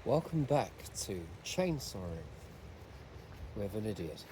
Welcome back to Chainsawing with an Idiot.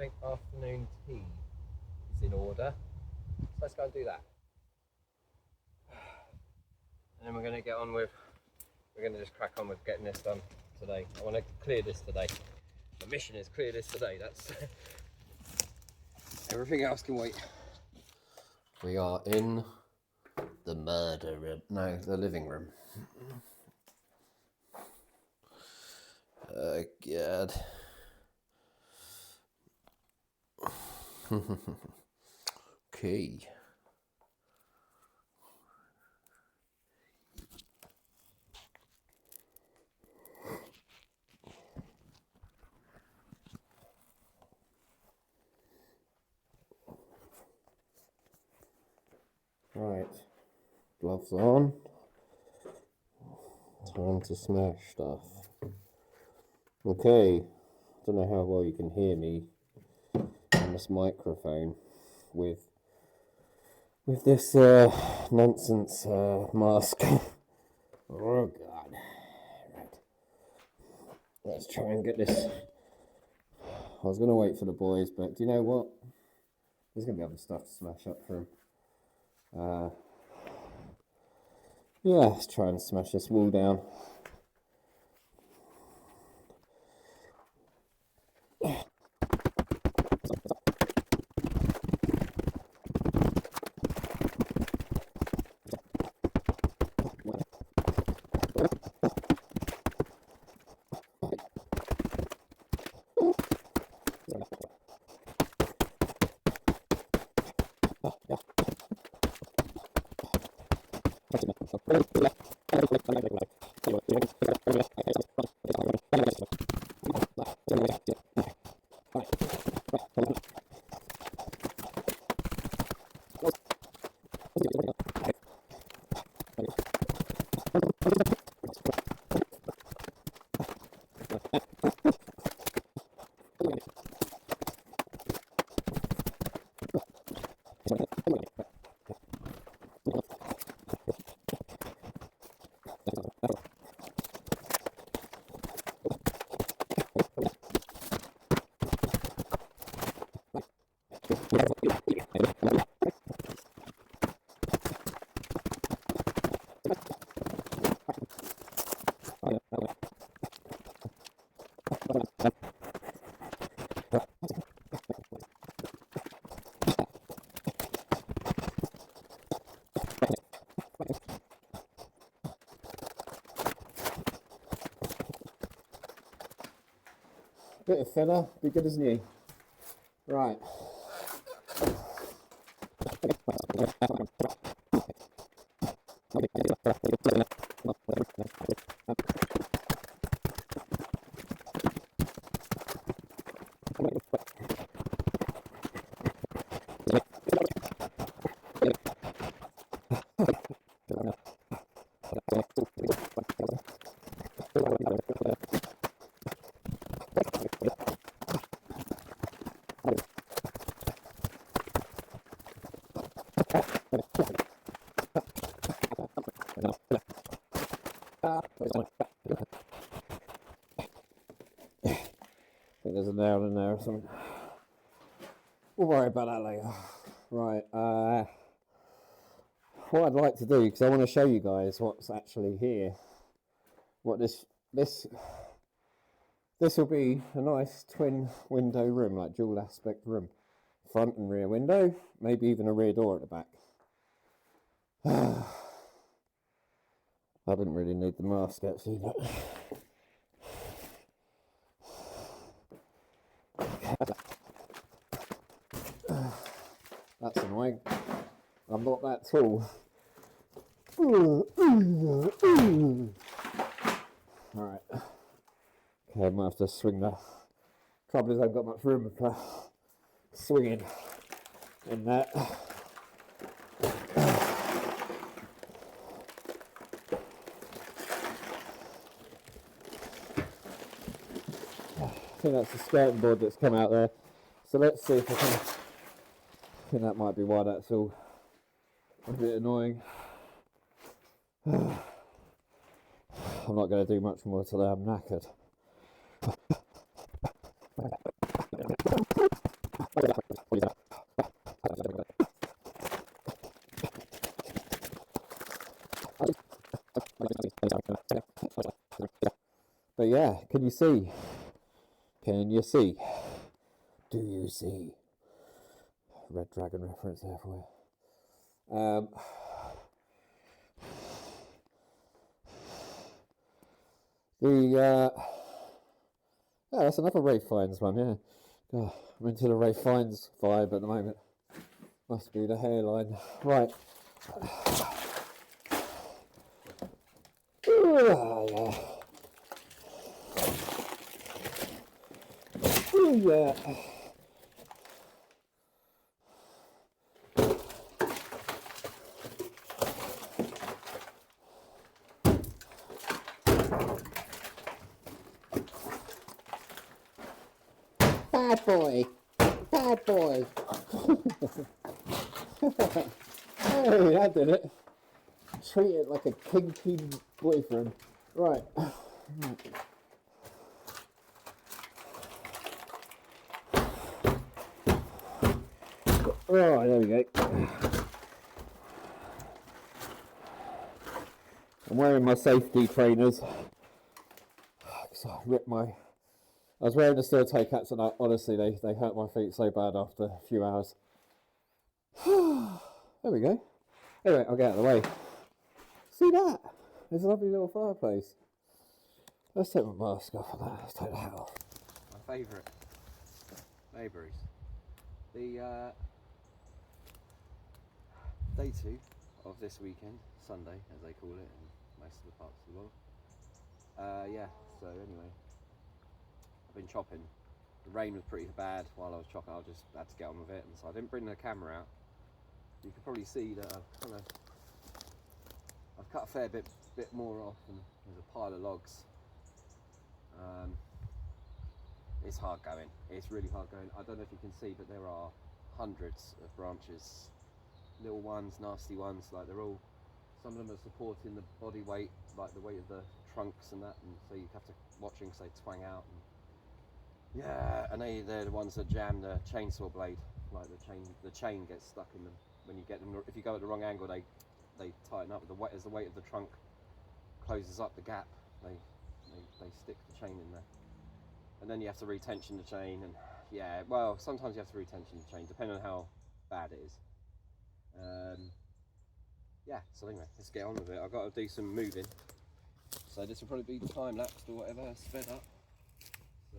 think afternoon tea is in order. So let's go and do that. And then we're going to get on with, we're going to just crack on with getting this done today. I want to clear this today. My mission is clear this today. That's everything else can wait. We are in the murder room. No, the living room. Oh God. Okay. Right, gloves on. Time to smash stuff. Okay, I don't know how well you can hear me on this microphone with this nonsense mask. Oh God! Right, let's try and get this. I was gonna wait for the boys, but do you know what? There's gonna be other stuff to smash up for them. Yeah, let's try and smash this wall down. Bit of filler, be good as new. Right. I think there's a nail in there or something. We'll worry about that later. Right, what I'd like to do, because I want to show you guys what's actually here. What this will be a nice twin window room, like dual aspect room. Front and rear window, maybe even a rear door at the back. I didn't really need the mask actually, but that's annoying. I'm not that tall. Alright. Okay, I might have to swing the... Trouble is I haven't got much room for swinging in that. I think that's the skirting board that's come out there. So let's see if I can... I think that might be why that's all a bit annoying. I'm not going to do much more today, I'm knackered. But yeah, can you see? Can you see? Do you see? Red Dragon reference there for you. Yeah, that's another Ray Fiennes one, yeah. God, I'm into the Ray Fiennes vibe at the moment. Must be the hairline. Right. Ooh, yeah. Ooh, yeah. Bad boy. Bad boy. Hey, that did it. Treat it like a kinky boyfriend. Right. Oh, there we go. I'm wearing my safety trainers. So I ripped my... I was wearing the steel toe caps and honestly they hurt my feet so bad after a few hours. There we go. Anyway, I'll get out of the way. See that? There's a lovely little fireplace. Let's take my mask off of that. Let's take the hat off. My favourite Mayberries. The day 2 of this weekend, Sunday as they call it in most of the parts of the world. Yeah, so anyway, I've been chopping. The rain was pretty bad while I was chopping. I just had to get on with it, and so I didn't bring the camera out. You can probably see that I've cut a fair bit more off, and there's a pile of logs. It's hard going. It's really hard going. I don't know if you can see, but there are hundreds of branches, little ones, nasty ones. Like they're all. Some of them are supporting the body weight, like the weight of the trunks and that, and so you have to watch them because they twang out. And yeah, and they're the ones that jam the chainsaw blade. Like the chain gets stuck in them when you get them. If you go at the wrong angle, they tighten up. As the weight of the trunk closes up the gap, they stick the chain in there. And then you have to retension the chain, and yeah, well, sometimes you have to retension the chain depending on how bad it is. Yeah, so anyway, let's get on with it. I've got to do some moving, so this will probably be time lapsed or whatever, sped up. So.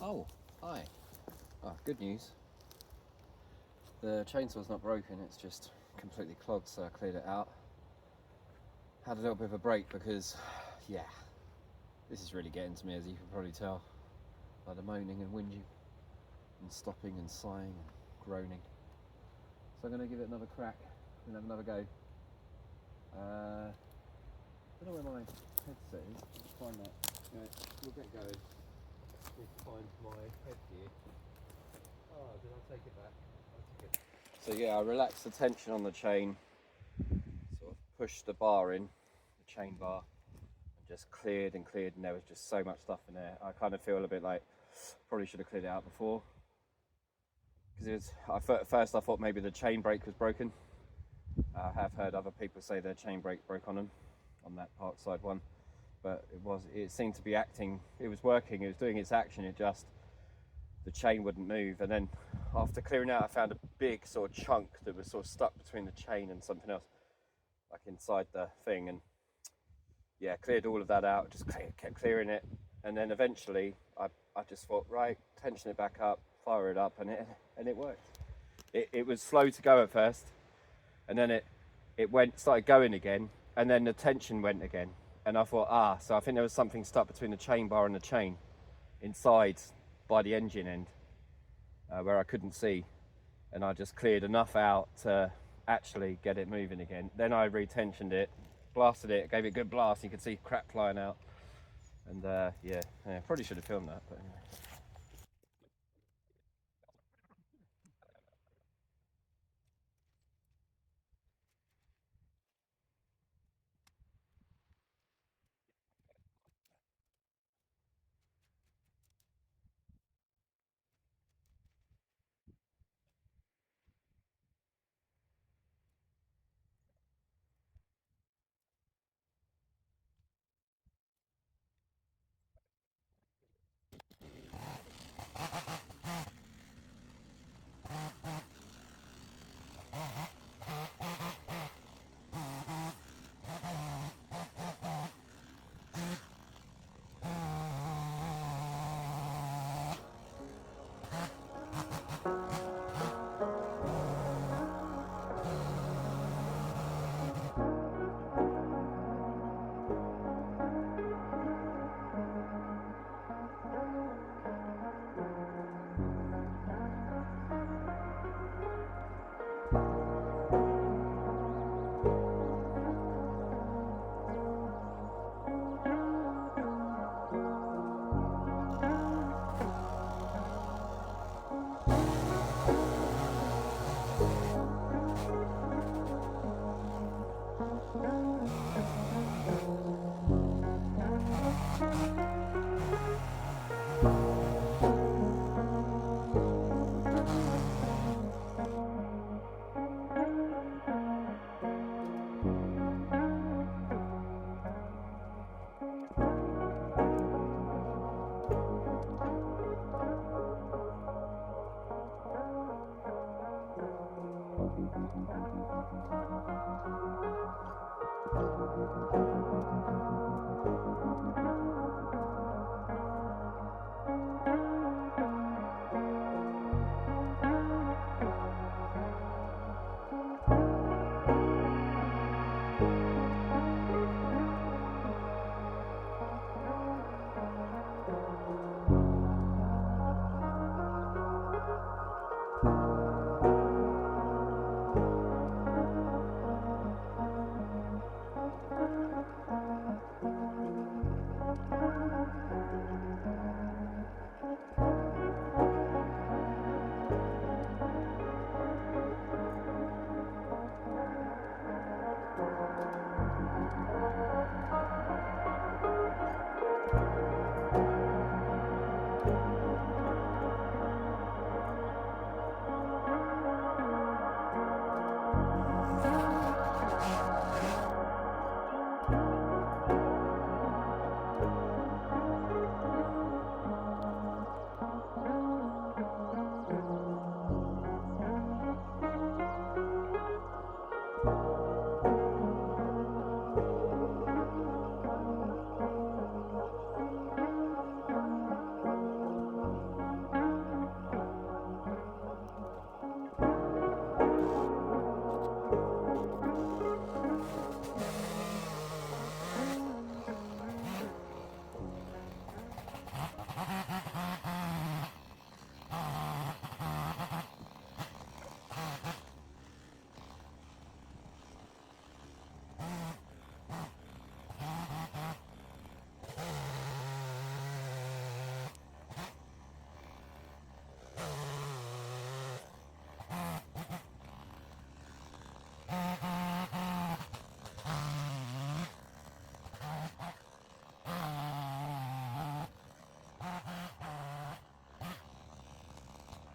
Oh, hi. Oh, good news. The chainsaw's not broken, it's just completely clogged, so I cleared it out. Had a little bit of a break because, yeah, this is really getting to me, as you can probably tell by the moaning and whinging and stopping and sighing and groaning. So I'm going to give it another crack and have another go. I don't know where my headset is. Let's find that. We'll get going. Need to find my headgear. Oh, did I take it back? I took it. So yeah, I relaxed the tension on the chain, sort of pushed the bar in, the chain bar, and just cleared, and there was just so much stuff in there. I kind of feel a bit like probably should have cleared it out before, because at first I thought maybe the chain brake was broken. I have heard other people say their chain brake broke on them, on that Parkside one, but it seemed to be acting, it was working, it was doing its action, the chain wouldn't move. And then after clearing out, I found a big sort of chunk that was sort of stuck between the chain and something else, like inside the thing. And yeah, cleared all of that out, just kept clearing it. And then eventually I just thought, right, tension it back up, fire it up, and it worked. It was slow to go at first, and then it started going again, and then the tension went again. And I thought, so I think there was something stuck between the chain bar and the chain inside by the engine end, where I couldn't see. And I just cleared enough out to actually get it moving again. Then I retensioned it, blasted it, gave it a good blast. You could see crap flying out. And yeah, probably should have filmed that, but anyway.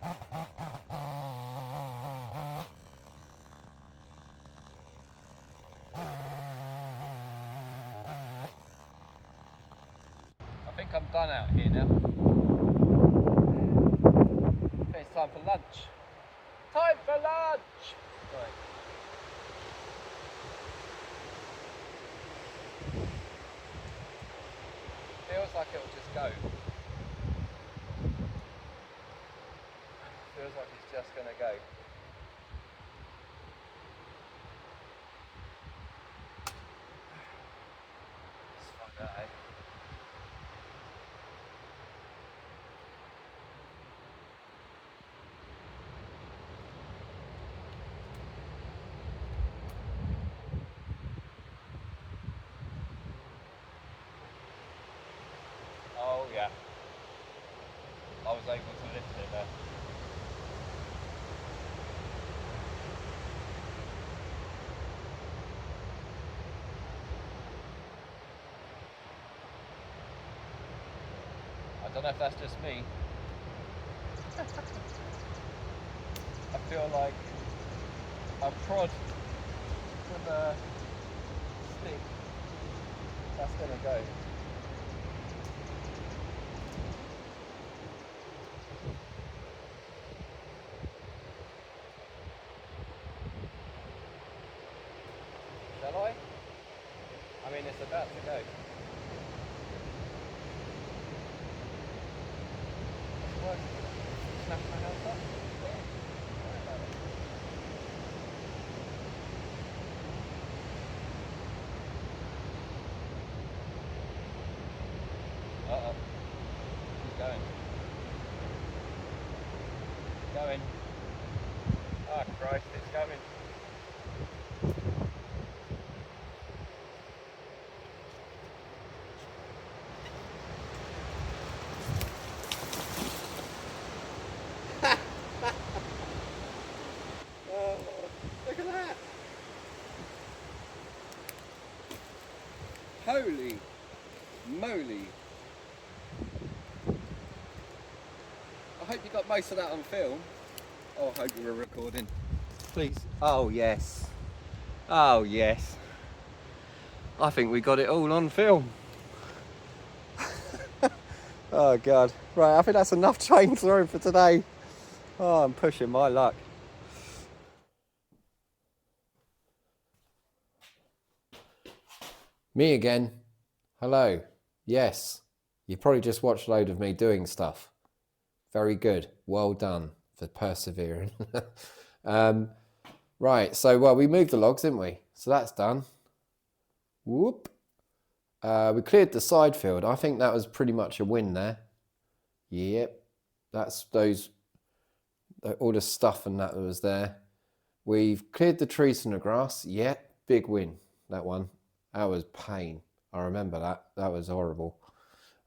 I think I'm done out here now. I think it's time for lunch. Time for lunch! Right. Feels like it'll just go. Feels like it's just gonna go. Let's find out, eh? Oh yeah, I was able to lift it there. I don't know if that's just me. I feel like I prod with a stick. That's gonna go. Shall I? I mean, it's about to go. It's working. Snap my hands up. Uh-oh. Keep going. Going. Oh Christ, it's going. Look at that! Holy moly! I hope you got most of that on film. Oh, I hope you were recording. Please. Oh yes. Oh yes. I think we got it all on film. Oh God. Right, I think that's enough train through for today. Oh, I'm pushing my luck. Me again. Hello. Yes. You probably just watched a load of me doing stuff. Very good. Well done for persevering. Right. So, well, we moved the logs, didn't we? So that's done. Whoop. We cleared the side field. I think that was pretty much a win there. Yep. That's all the stuff and that was there. We've cleared the trees from the grass. Yeah. Big win. That one. That was pain. I remember that. That was horrible.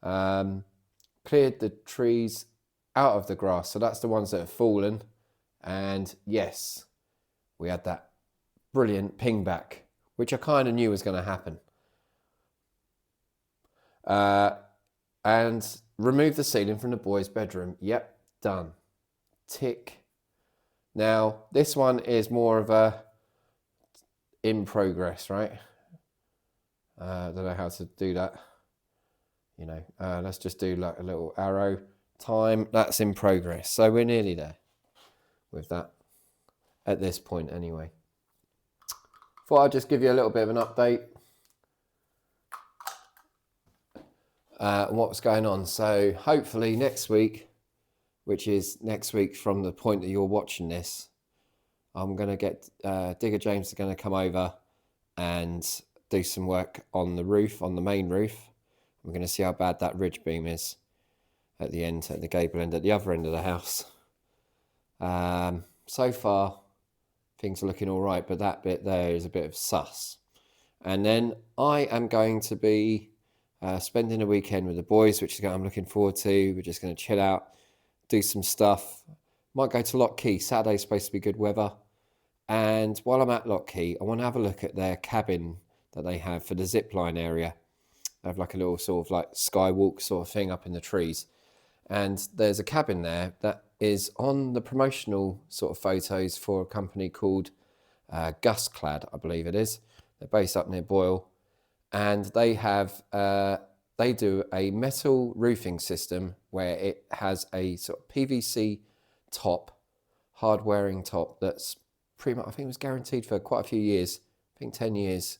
Cleared the trees out of the grass. So that's the ones that have fallen. And yes, we had that brilliant ping back, which I kind of knew was going to happen. And remove the ceiling from the boys' bedroom. Yep, done. Tick. Now, this one is more of a in progress, right? I don't know how to do that. You know, let's just do like a little arrow. Time, that's in progress. So we're nearly there with that at this point anyway. Thought I'd just give you a little bit of an update on what's going on. So hopefully next week, which is next week from the point that you're watching this, I'm going to get Digger James is going to come over and do some work on the roof, on the main roof. I'm going to see how bad that ridge beam is at the end, at the gable end, at the other end of the house. So far, things are looking all right, but that bit there is a bit of sus. And then I am going to be spending a weekend with the boys, which is I'm looking forward to. We're just going to chill out, do some stuff. Might go to Lock Key. Saturday's supposed to be good weather. And while I'm at Lock Key, I want to have a look at their cabin that they have for the zipline area. They have like a little sort of like skywalk sort of thing up in the trees. And there's a cabin there that is on the promotional sort of photos for a company called Gusclad, I believe it is. They're based up near Boyle, and they have they do a metal roofing system where it has a sort of PVC top, hard wearing top that's pretty much, I think it was guaranteed for quite a few years, I think 10 years,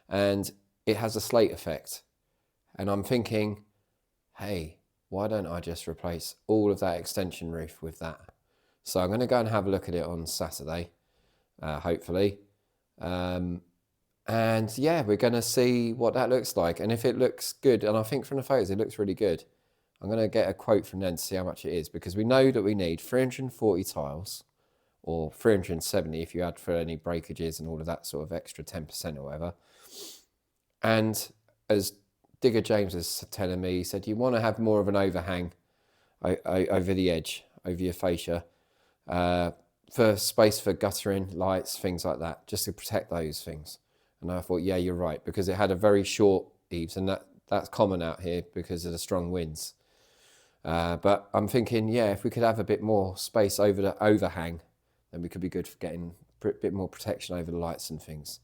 and it has a slate effect. And I'm thinking, hey, why don't I just replace all of that extension roof with that? So I'm going to go and have a look at it on Saturday, hopefully. And yeah, we're going to see what that looks like. And if it looks good, and I think from the photos it looks really good, I'm going to get a quote from them to see how much it is, because we know that we need 340 tiles, or 370 if you add for any breakages and all of that sort of extra 10% or whatever. And as Digger James is telling me, he said you want to have more of an overhang over the edge, over your fascia, for space for guttering, lights, things like that, just to protect those things. And I thought, yeah, you're right, because it had a very short eaves, and that's common out here because of the strong winds. But I'm thinking, yeah, if we could have a bit more space over the overhang, then we could be good for getting a bit more protection over the lights and things.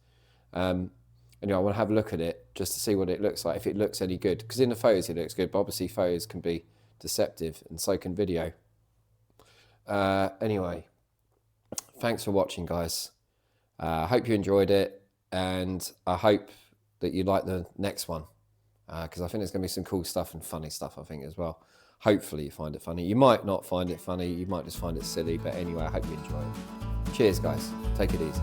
Anyway, I want to have a look at it just to see what it looks like, if it looks any good. Because in the photos it looks good, but obviously photos can be deceptive, and so can video. Anyway, thanks for watching, guys. I hope you enjoyed it, and I hope that you like the next one, because I think there's going to be some cool stuff and funny stuff, I think, as well. Hopefully you find it funny. You might not find it funny, you might just find it silly, but anyway, I hope you enjoy it. Cheers, guys. Take it easy.